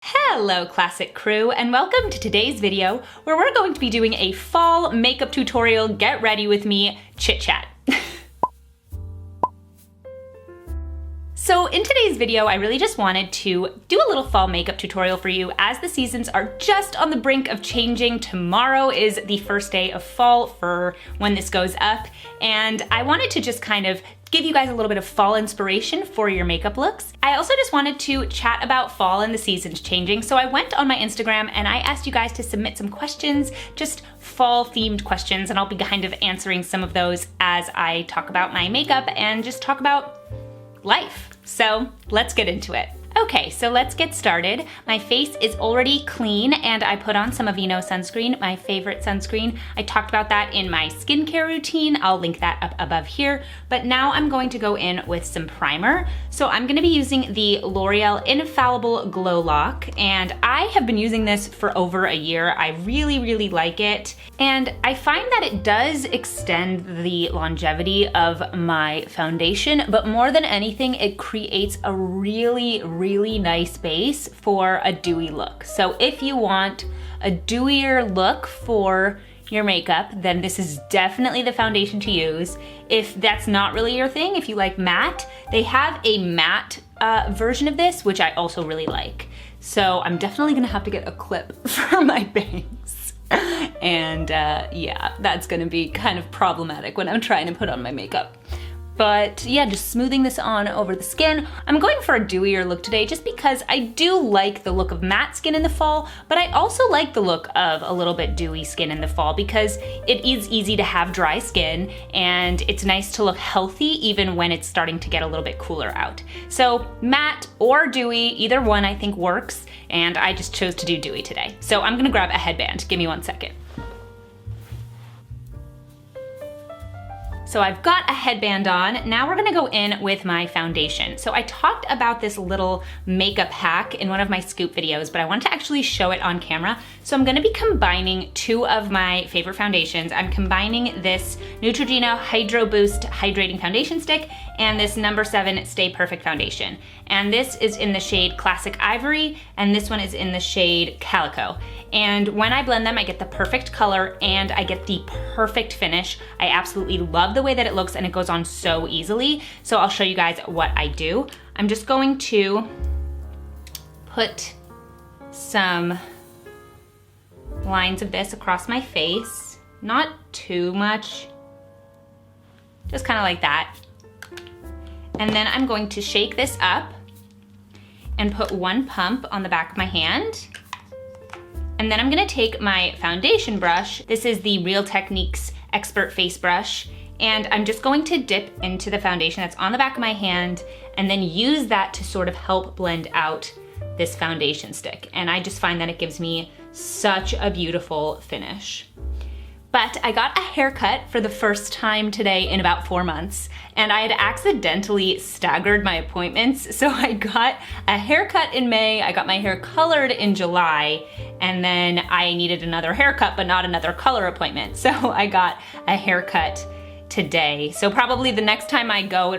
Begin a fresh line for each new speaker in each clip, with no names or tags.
Hello Classic Crew, and welcome to today's video where we're going to be doing a fall makeup tutorial. Get ready with me, chit chat. So in today's video, I really just wanted to do a little fall makeup tutorial for you as the seasons are just on the brink of changing. Tomorrow is the first day of fall for when this goes up, and I wanted to just kind of give you guys a little bit of fall inspiration for your makeup looks. I also just wanted to chat about fall and the seasons changing. So I went on my Instagram and I asked you guys to submit some questions, just fall themed questions, and I'll be kind of answering some of those as I talk about my makeup and just talk about life. So let's get into it. Okay, so let's get started. My face is already clean and I put on some Aveeno sunscreen, my favorite sunscreen. I talked about that in my skincare routine. I'll link that up above here. But now I'm going to go in with some primer. So I'm gonna be using the L'Oreal Infallible Glow Lock, and I have been using this for over a year. I really like it. And I find that it does extend the longevity of my foundation, but more than anything, it creates a really nice base for a dewy look. So if you want a dewier look for your makeup, then this is definitely the foundation to use. If that's not really your thing, if you like matte, they have a matte version of this, which I also really like. So I'm definitely gonna have to get a clip for my bangs. And yeah, that's gonna be kind of problematic when I'm trying to put on my makeup. But yeah, just smoothing this on over the skin. I'm going for a dewier look today just because I do like the look of matte skin in the fall, but I also like the look of a little bit dewy skin in the fall because it is easy to have dry skin and it's nice to look healthy even when it's starting to get a little bit cooler out. So matte or dewy, either one I think works, and I just chose to do dewy today. So I'm gonna grab a headband. Give me 1 second. So I've got a headband on. Now we're gonna go in with my foundation. So I talked about this little makeup hack in one of my scoop videos, but I want to actually show it on camera. So I'm gonna be combining two of my favorite foundations. I'm combining this Neutrogena Hydro Boost Hydrating Foundation Stick and this No. 7 Stay Perfect Foundation. And this is in the shade Classic Ivory, and this one is in the shade Calico. And when I blend them, I get the perfect color and I get the perfect finish. I absolutely love the way that it looks and it goes on so easily. So I'll show you guys what I do. I'm just going to put some lines of this across my face. Not too much, just kind of like that. And then I'm going to shake this up and put one pump on the back of my hand. And then I'm gonna take my foundation brush. This is the Real Techniques Expert Face Brush. And I'm just going to dip into the foundation that's on the back of my hand and then use that to sort of help blend out this foundation stick. And I just find that it gives me such a beautiful finish. But I got a haircut for the first time today in about 4 months, and I had accidentally staggered my appointments. So I got a haircut in May, I got my hair colored in July, and then I needed another haircut, but not another color appointment. So I got a haircut today. So probably the next time I go,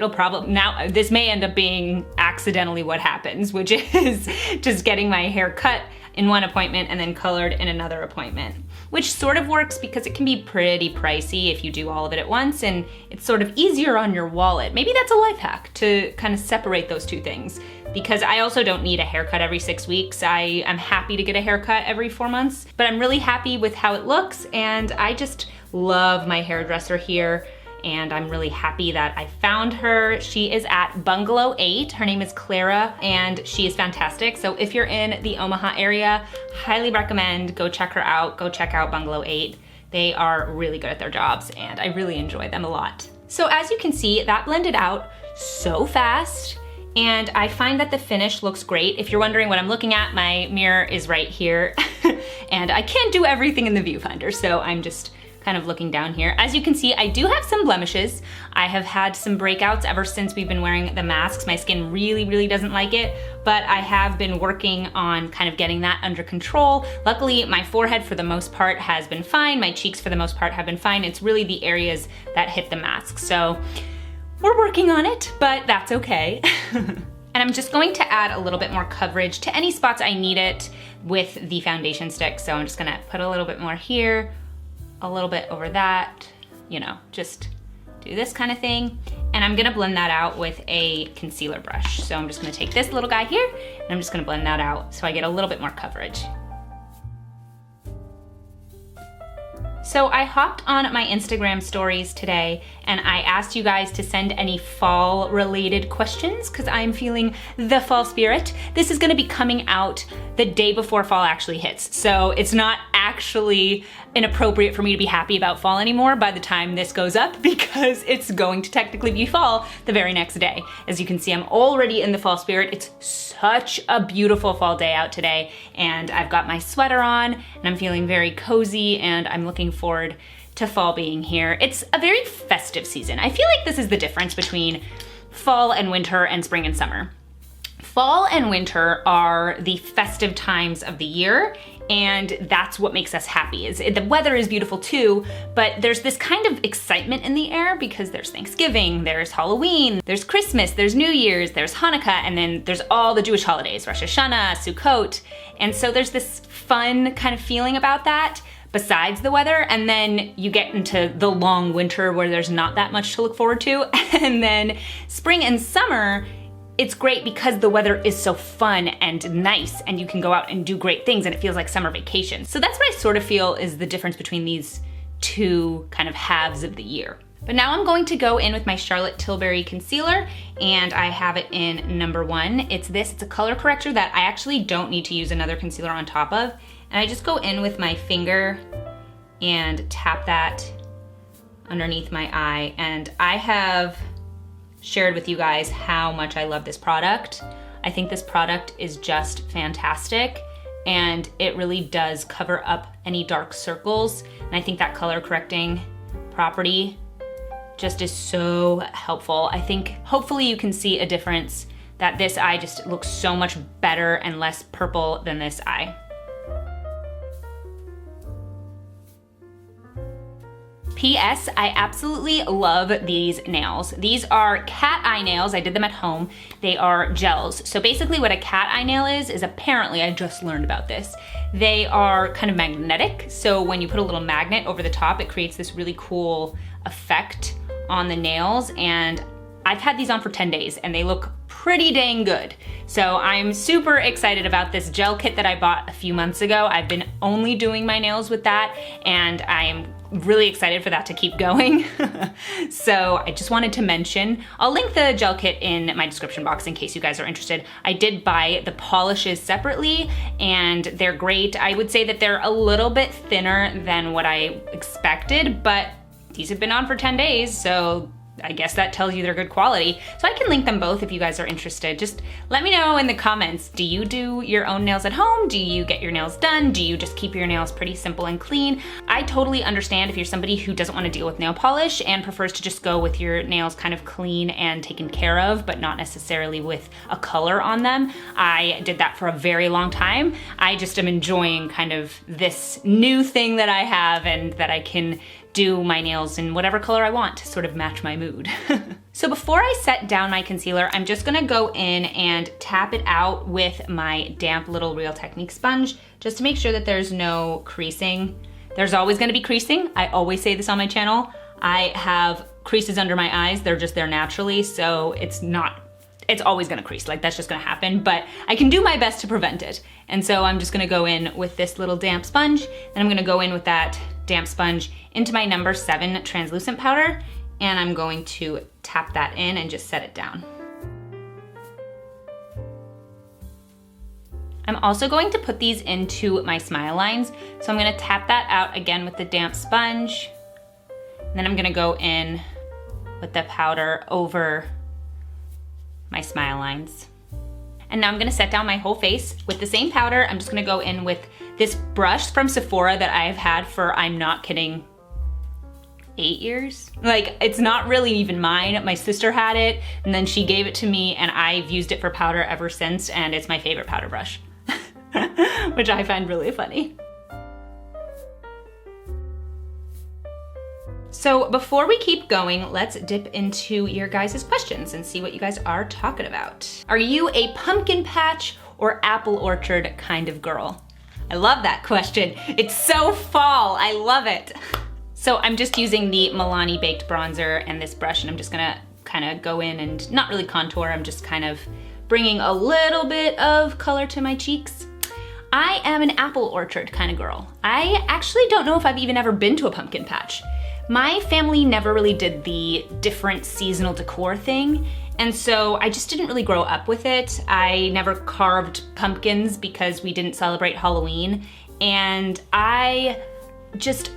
this may end up being accidentally what happens, which is just getting my hair cut in one appointment and then colored in another appointment, which sort of works because it can be pretty pricey if you do all of it at once, and it's sort of easier on your wallet. Maybe that's a life hack to kind of separate those two things, because I also don't need a haircut every 6 weeks. I am happy to get a haircut every 4 months, but I'm really happy with how it looks, and I just love my hairdresser here. And I'm really happy that I found her. She is at Bungalow 8. Her name is Clara, and she is fantastic. So if you're in the Omaha area, highly recommend go check her out. Go check out Bungalow 8. They are really good at their jobs, and I really enjoy them a lot. So as you can see, that blended out so fast, and I find that the finish looks great. If you're wondering what I'm looking at, my mirror is right here, and I can't do everything in the viewfinder, so I'm just kind of looking down here. As you can see, I do have some blemishes. I have had some breakouts ever since we've been wearing the masks. My skin really doesn't like it, but I have been working on kind of getting that under control. Luckily, my forehead for the most part has been fine. My cheeks for the most part have been fine. It's really the areas that hit the mask. So we're working on it, but that's okay. And And I'm just going to add a little bit more coverage to any spots I need it with the foundation stick. So I'm just gonna put a little bit more here, a little bit over that, you know, just do this kind of thing. And I'm gonna blend that out with a concealer brush. So I'm just gonna take this little guy here and I'm just gonna blend that out so I get a little bit more coverage. So I hopped on my Instagram stories today and I asked you guys to send any fall related questions because I'm feeling the fall spirit. This is gonna be coming out the day before fall actually hits. So it's not actually inappropriate for me to be happy about fall anymore by the time this goes up because it's going to technically be fall the very next day. As you can see, I'm already in the fall spirit. It's such a beautiful fall day out today and I've got my sweater on and I'm feeling very cozy and I'm looking forward to fall being here. It's a very festive season. I feel like this is the difference between fall and winter and spring and summer. Fall and winter are the festive times of the year, and that's what makes us happy. The weather is beautiful too, but there's this kind of excitement in the air because there's Thanksgiving, there's Halloween, there's Christmas, there's New Year's, there's Hanukkah, and then there's all the Jewish holidays, Rosh Hashanah, Sukkot. And so there's this fun kind of feeling about that besides the weather, and then you get into the long winter where there's not that much to look forward to. And then spring and summer, it's great because the weather is so fun and nice and you can go out and do great things and it feels like summer vacation. So that's what I sort of feel is the difference between these two kind of halves of the year. But now I'm going to go in with my Charlotte Tilbury concealer and I have it in number 1. It's a color corrector that I actually don't need to use another concealer on top of. And I just go in with my finger and tap that underneath my eye. And I have shared with you guys how much I love this product. I think this product is just fantastic and it really does cover up any dark circles. And I think that color correcting property just is so helpful. I think hopefully you can see a difference that this eye just looks so much better and less purple than this eye. P.S. I absolutely love these nails. These are cat eye nails. I did them at home. They are gels. So basically what a cat eye nail is apparently, I just learned about this, they are kind of magnetic. So when you put a little magnet over the top, it creates this really cool effect on the nails. And I've had these on for 10 days and they look pretty dang good. So I'm super excited about this gel kit that I bought a few months ago. I've been only doing my nails with that and I'm really excited for that to keep going. So I just wanted to mention, I'll link the gel kit in my description box in case you guys are interested. I did buy the polishes separately and they're great. I would say that they're a little bit thinner than what I expected, but these have been on for 10 days, so I guess that tells you they're good quality. So I can link them both if you guys are interested. Just let me know in the comments. Do you do your own nails at home? Do you get your nails done? Do you just keep your nails pretty simple and clean? I totally understand if you're somebody who doesn't want to deal with nail polish and prefers to just go with your nails kind of clean and taken care of, but not necessarily with a color on them. I did that for a very long time. I just am enjoying kind of this new thing that I have and that I can do my nails in whatever color I want to sort of match my mood. So before I set down my concealer, I'm just gonna go in and tap it out with my damp little Real Technique sponge just to make sure that there's no creasing. There's always gonna be creasing. I always say this on my channel. I have creases under my eyes. They're just there naturally, so it's always gonna crease, like that's just gonna happen, but I can do my best to prevent it. And so I'm just gonna go in with this little damp sponge, and I'm gonna go in with that damp sponge into my number 7 translucent powder, and I'm going to tap that in and just set it down. I'm also going to put these into my smile lines, so I'm gonna tap that out again with the damp sponge, and then I'm gonna go in with the powder over my smile lines. And now I'm gonna set down my whole face with the same powder. I'm just gonna go in with this brush from Sephora that I've had for, I'm not kidding, 8 years? Like, it's not really even mine. My sister had it, and then she gave it to me, and I've used it for powder ever since, and it's my favorite powder brush, which I find really funny. So before we keep going, let's dip into your guys' questions and see what you guys are talking about. Are you a pumpkin patch or apple orchard kind of girl? I love that question. It's so fall, I love it. So I'm just using the Milani Baked Bronzer and this brush, and I'm just gonna kind of go in and not really contour, I'm just kind of bringing a little bit of color to my cheeks. I am an apple orchard kind of girl. I actually don't know if I've even ever been to a pumpkin patch. My family never really did the different seasonal decor thing, and so I just didn't really grow up with it. I never carved pumpkins because we didn't celebrate Halloween, and I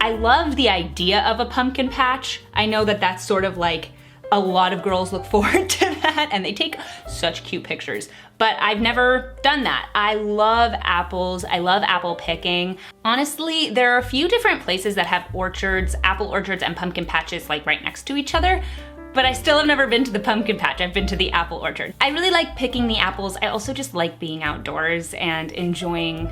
love the idea of a pumpkin patch. I know that that's sort of like a lot of girls look forward to that, and they take such cute pictures, but I've never done that. I love apples, I love apple picking. Honestly, there are a few different places that have orchards, apple orchards and pumpkin patches like right next to each other, but I still have never been to the pumpkin patch. I've been to the apple orchard. I really like picking the apples. I also just like being outdoors and enjoying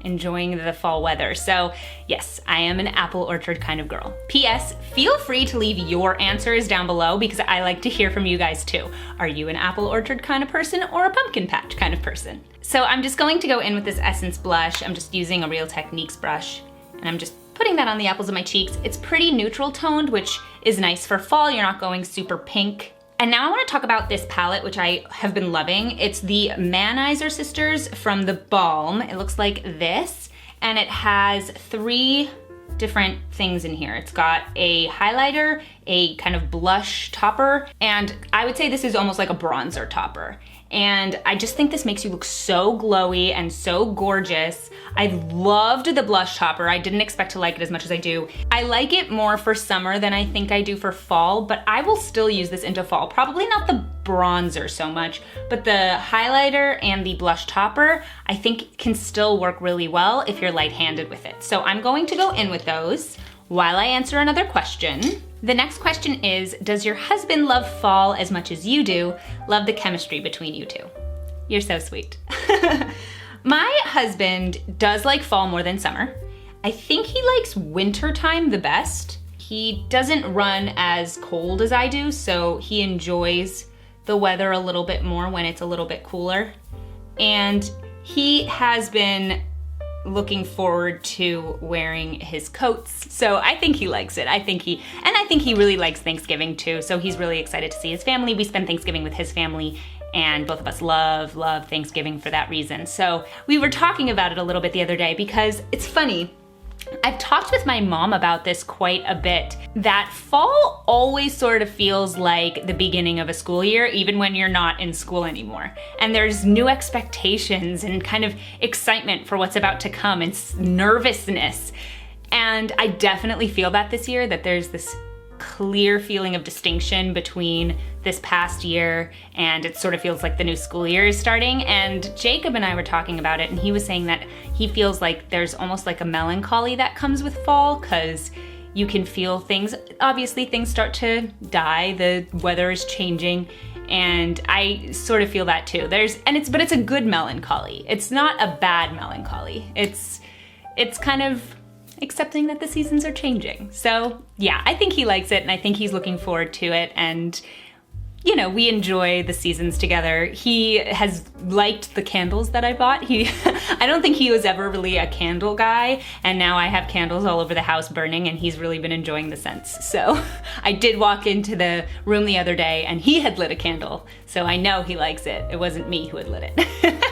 the fall weather. So yes, I am an apple orchard kind of girl. P.S. Feel free to leave your answers down below because I like to hear from you guys too. Are you an apple orchard kind of person or a pumpkin patch kind of person? So I'm just going to go in with this Essence blush. I'm just using a Real Techniques brush, and I'm just putting that on the apples of my cheeks. It's pretty neutral toned, which is nice for fall. You're not going super pink. And now I want to talk about this palette, which I have been loving. It's the Manizer Sisters from the Balm. It looks like this, and it has 3 different things in here. It's got a highlighter, a kind of blush topper, and I would say this is almost like a bronzer topper. And I just think this makes you look so glowy and so gorgeous. I loved the blush topper. I didn't expect to like it as much as I do. I like it more for summer than I think I do for fall, but I will still use this into fall. Probably not the bronzer so much, but the highlighter and the blush topper, I think can still work really well if you're light-handed with it. So I'm going to go in with those while I answer another question. The next question is, does your husband love fall as much as you do? Love the chemistry between you two. You're so sweet. My husband does like fall more than summer. I think he likes winter time the best. He doesn't run as cold as I do, so he enjoys the weather a little bit more when it's a little bit cooler. And he has been looking forward to wearing his coats. So I think he likes it. I think he really likes Thanksgiving too. So he's really excited to see his family. We spend Thanksgiving with his family, and both of us love Thanksgiving for that reason. So we were talking about it a little bit the other day because it's funny. I've talked with my mom about this quite a bit, that fall always sort of feels like the beginning of a school year, even when you're not in school anymore. And there's new expectations and kind of excitement for what's about to come and nervousness. And I definitely feel that this year, that there's this clear feeling of distinction between this past year, and it sort of feels like the new school year is starting. And Jacob and I were talking about it, and he was saying that he feels like there's almost like a melancholy that comes with fall, because you can feel things, obviously things start to die, the weather is changing, and I sort of feel that too. But it's a good melancholy. It's not a bad melancholy. It's kind of accepting that the seasons are changing. So yeah, I think he likes it, and I think he's looking forward to it, and you know, we enjoy the seasons together. He has liked the candles that I bought. I don't think he was ever really a candle guy, and now I have candles all over the house burning, and he's really been enjoying the scents. So I did walk into the room the other day and he had lit a candle, so I know he likes it. It wasn't me who had lit it.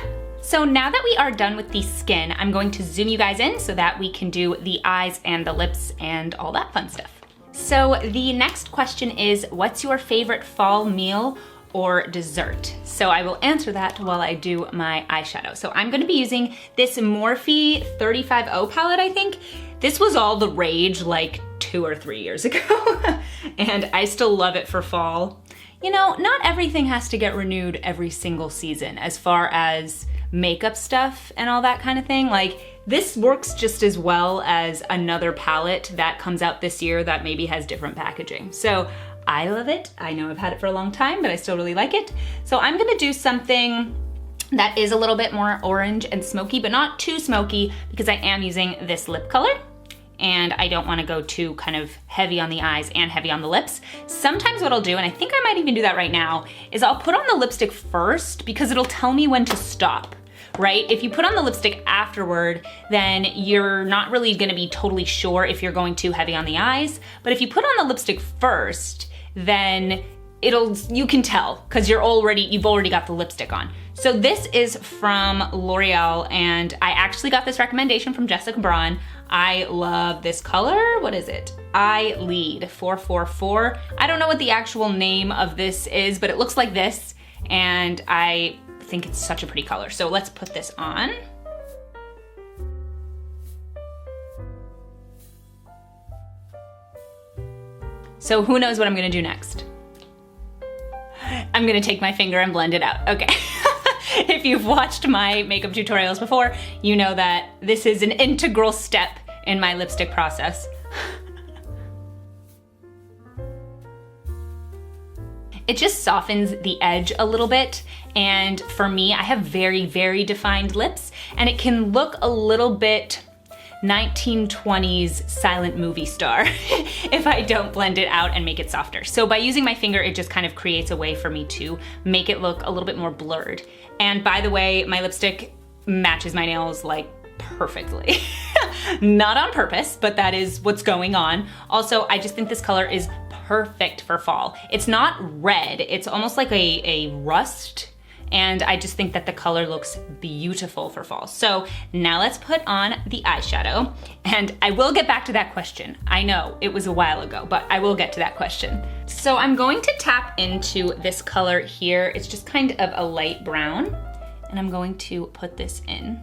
So now that we are done with the skin, I'm going to zoom you guys in so that we can do the eyes and the lips and all that fun stuff. So the next question is, what's your favorite fall meal or dessert? So I will answer that while I do my eyeshadow. So I'm gonna be using this Morphe 35O palette, I think. This was all the rage like 2 or 3 years ago, and I still love it for fall. You know, not everything has to get renewed every single season as far as makeup stuff and all that kind of thing. Like, this works just as well as another palette that comes out this year that maybe has different packaging. So I love it. I know I've had it for a long time, but I still really like it. So I'm gonna do something that is a little bit more orange and smoky, but not too smoky, because I am using this lip color. and I don't wanna go too kind of heavy on the eyes and heavy on the lips. Sometimes what I'll do, and I think I might even do that right now, is I'll put on the lipstick first because it'll tell me when to stop, right? If you put on the lipstick afterward, then you're not really gonna be totally sure if you're going too heavy on the eyes. But if you put on the lipstick first, then you can tell because you've already got the lipstick on. So this is from L'Oreal, and I actually got this recommendation from Jessica Braun. I love this color. What is it? I Lead 444. I don't know what the actual name of this is, but it looks like this, and I think it's such a pretty color. So let's put this on. So who knows what I'm gonna do next? I'm gonna take my finger and blend it out. Okay. If you've watched my makeup tutorials before, you know that this is an integral step in my lipstick process. It just softens the edge a little bit, and for me, I have very, very defined lips, and it can look a little bit 1920s silent movie star if I don't blend it out and make it softer. So by using my finger, it just kind of creates a way for me to make it look a little bit more blurred. And by the way, my lipstick matches my nails like perfectly. Not on purpose, but that is what's going on. Also, I just think this color is perfect for fall. It's not red, it's almost like a rust, and I just think that the color looks beautiful for fall. So now let's put on the eyeshadow, and I will get back to that question. I know it was a while ago, but I will get to that question. So I'm going to tap into this color here. It's just kind of a light brown, and I'm going to put this in.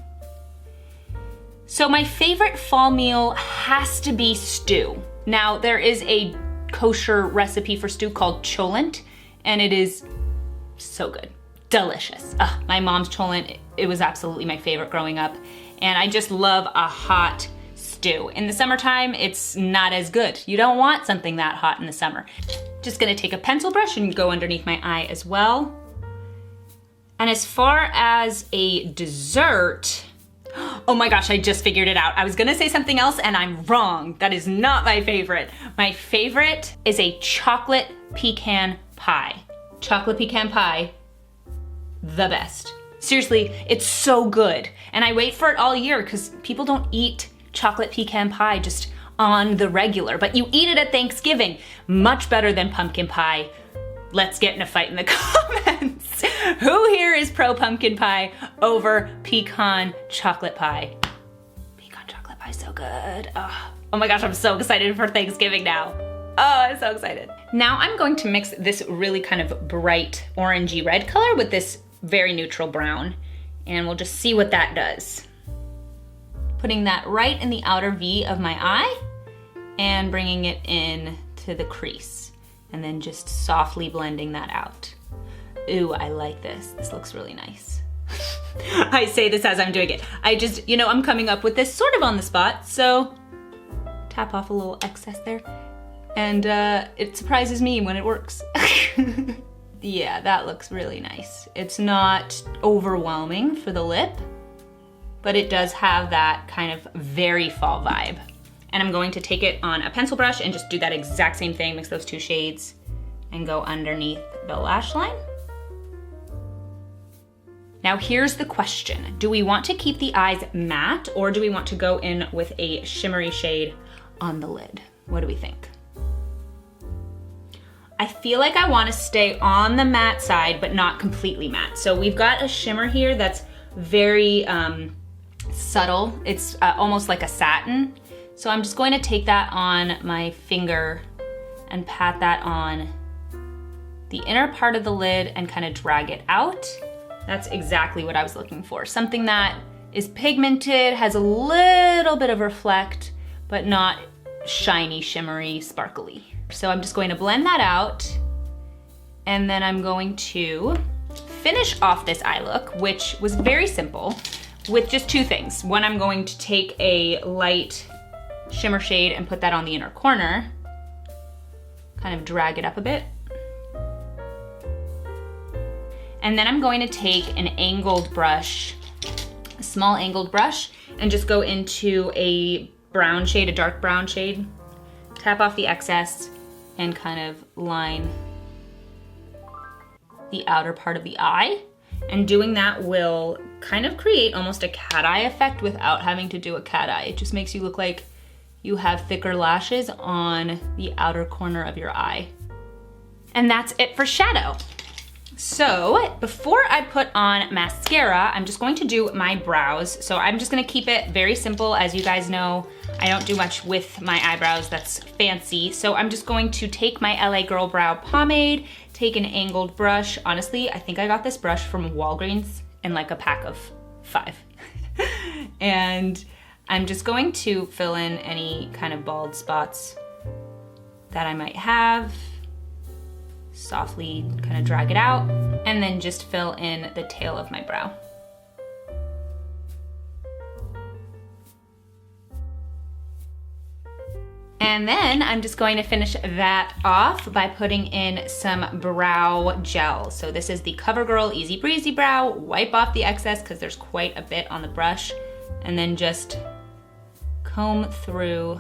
So my favorite fall meal has to be stew. Now there is a kosher recipe for stew called cholent, and it is so good. Delicious. My mom's cholent, it was absolutely my favorite growing up, and I just love a hot stew. In the summertime, it's not as good. You don't want something that hot in the summer. Just gonna take a pencil brush and go underneath my eye as well. And as far as a dessert, oh my gosh, I just figured it out. I was gonna say something else and I'm wrong. That is not my favorite. My favorite is a chocolate pecan pie. Chocolate pecan pie, the best. Seriously, it's so good. And I wait for it all year because people don't eat chocolate pecan pie just on the regular, but you eat it at Thanksgiving. Much better than pumpkin pie. Let's get in a fight in the comments. Who here is pro pumpkin pie over pecan chocolate pie? Pecan chocolate pie is so good. Oh my gosh, I'm so excited for Thanksgiving now. Oh, I'm so excited. Now I'm going to mix this really kind of bright orangey red color with this very neutral brown, and we'll just see what that does. Putting that right in the outer V of my eye and bringing it in to the crease, and then just softly blending that out. Ooh, I like this. This looks really nice. I say this as I'm doing it. I just, I'm coming up with this sort of on the spot, so tap off a little excess there, and it surprises me when it works. Yeah, that looks really nice. It's not overwhelming for the lip, but it does have that kind of very fall vibe. And I'm going to take it on a pencil brush and just do that exact same thing, mix those two shades, and go underneath the lash line. Now here's the question. Do we want to keep the eyes matte, or do we want to go in with a shimmery shade on the lid? What do we think? I feel like I want to stay on the matte side, but not completely matte. So we've got a shimmer here that's very subtle. It's almost like a satin. So I'm just going to take that on my finger and pat that on the inner part of the lid and kind of drag it out. That's exactly what I was looking for. Something that is pigmented, has a little bit of reflect, but not shiny, shimmery, sparkly. So I'm just going to blend that out, and then I'm going to finish off this eye look, which was very simple, with just two things. One, I'm going to take a light shimmer shade and put that on the inner corner, kind of drag it up a bit. And then I'm going to take an angled brush, a small angled brush, and just go into a brown shade, a dark brown shade. Tap off the excess and kind of line the outer part of the eye. And doing that will kind of create almost a cat eye effect without having to do a cat eye. It just makes you look like you have thicker lashes on the outer corner of your eye. And that's it for shadow. So before I put on mascara, I'm just going to do my brows. So I'm just gonna keep it very simple. As you guys know, I don't do much with my eyebrows that's fancy. So I'm just going to take my LA Girl Brow Pomade, take an angled brush. Honestly, I think I got this brush from Walgreens in like a pack of 5. And I'm just going to fill in any kind of bald spots that I might have. Softly kind of drag it out, and then just fill in the tail of my brow. And then I'm just going to finish that off by putting in some brow gel. So this is the CoverGirl Easy Breezy Brow. Wipe off the excess because there's quite a bit on the brush, and then just comb through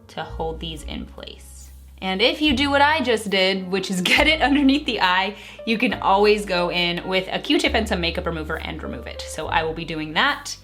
to hold these in place. And if you do what I just did, which is get it underneath the eye, you can always go in with a Q-tip and some makeup remover and remove it. So I will be doing that.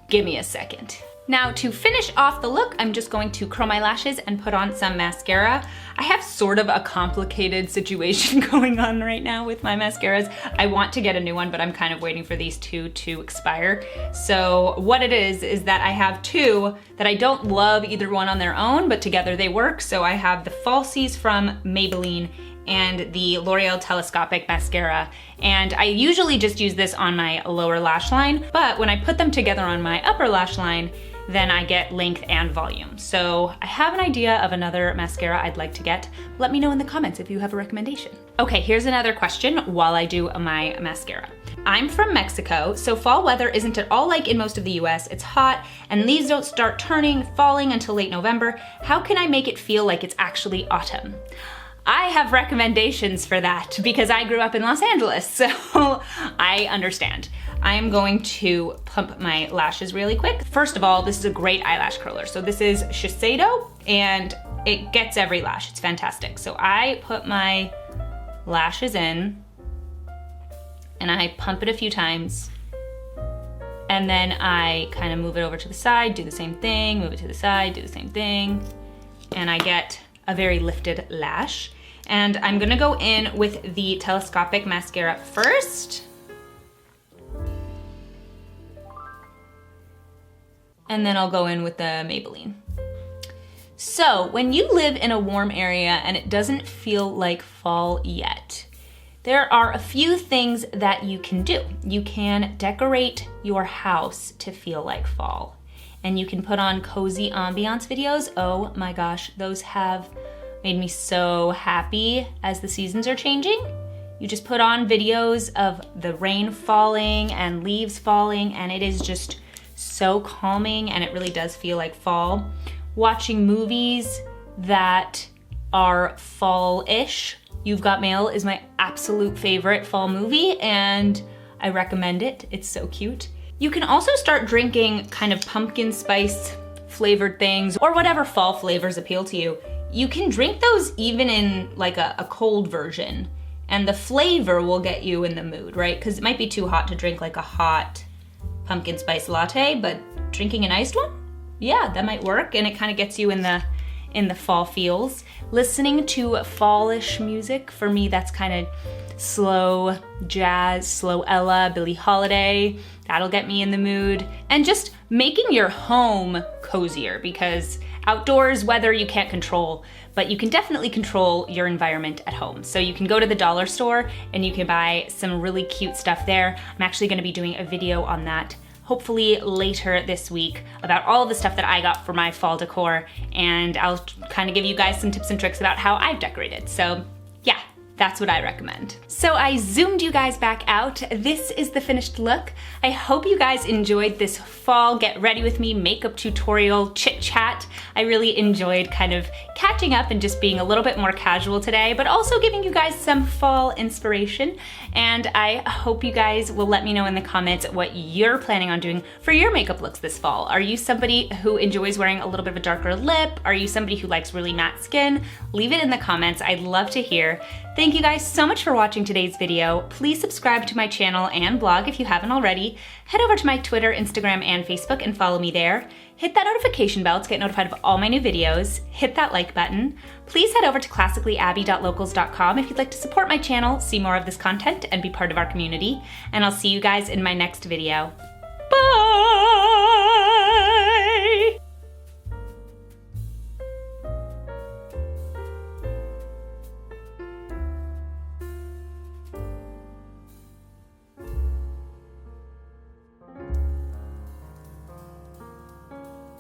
Give me a second. Now to finish off the look, I'm just going to curl my lashes and put on some mascara. I have sort of a complicated situation going on right now with my mascaras. I want to get a new one, but I'm kind of waiting for these 2 to expire. So what it is that I have 2 that I don't love either one on their own, but together they work. So I have the Falsies from Maybelline and the L'Oreal Telescopic Mascara. And I usually just use this on my lower lash line, but when I put them together on my upper lash line, then I get length and volume. So I have an idea of another mascara I'd like to get. Let me know in the comments if you have a recommendation. Okay, here's another question while I do my mascara. I'm from Mexico, so fall weather isn't at all like in most of the US. It's hot and leaves don't start falling until late November. How can I make it feel like it's actually autumn? I have recommendations for that because I grew up in Los Angeles, so I understand. I am going to pump my lashes really quick. First of all, this is a great eyelash curler. So this is Shiseido and it gets every lash. It's fantastic. So I put my lashes in and I pump it a few times. And then I kind of move it over to the side, do the same thing, move it to the side, do the same thing. And I get a very lifted lash. And I'm gonna go in with the telescopic mascara first. And then I'll go in with the Maybelline. So when you live in a warm area and it doesn't feel like fall yet, there are a few things that you can do. You can decorate your house to feel like fall. And you can put on cozy ambiance videos. Oh my gosh, those have made me so happy as the seasons are changing. You just put on videos of the rain falling and leaves falling, and it is just so calming and it really does feel like fall. Watching movies that are fall-ish. You've Got Mail is my absolute favorite fall movie and I recommend it. It's so cute. You can also start drinking kind of pumpkin spice flavored things or whatever fall flavors appeal to you. You can drink those even in like a cold version and the flavor will get you in the mood, right? Because it might be too hot to drink like a hot pumpkin spice latte, but drinking an iced one? Yeah, that might work and it kind of gets you in the fall feels. Listening to fallish music, for me that's kind of slow jazz, slow Ella, Billie Holiday, that'll get me in the mood. And just making your home cozier because outdoors weather you can't control, but you can definitely control your environment at home. So you can go to the dollar store and you can buy some really cute stuff there. I'm actually gonna be doing a video on that hopefully later this week about all of the stuff that I got for my fall decor, and I'll kind of give you guys some tips and tricks about how I've decorated. So yeah, That's what I recommend. So I zoomed you guys back out. This is the finished look. I hope you guys enjoyed this fall get ready with me makeup tutorial chit chat. I really enjoyed kind of catching up and just being a little bit more casual today, but also giving you guys some fall inspiration. And I hope you guys will let me know in the comments what you're planning on doing for your makeup looks this fall. Are you somebody who enjoys wearing a little bit of a darker lip? Are you somebody who likes really matte skin? Leave it in the comments. I'd love to hear. Thank you guys so much for watching today's video. Please subscribe to my channel and blog if you haven't already. Head over to my Twitter, Instagram, and Facebook and follow me there. Hit that notification bell to get notified of all my new videos. Hit that like button. Please head over to classicallyabby.locals.com if you'd like to support my channel, see more of this content, and be part of our community. And I'll see you guys in my next video. Bye!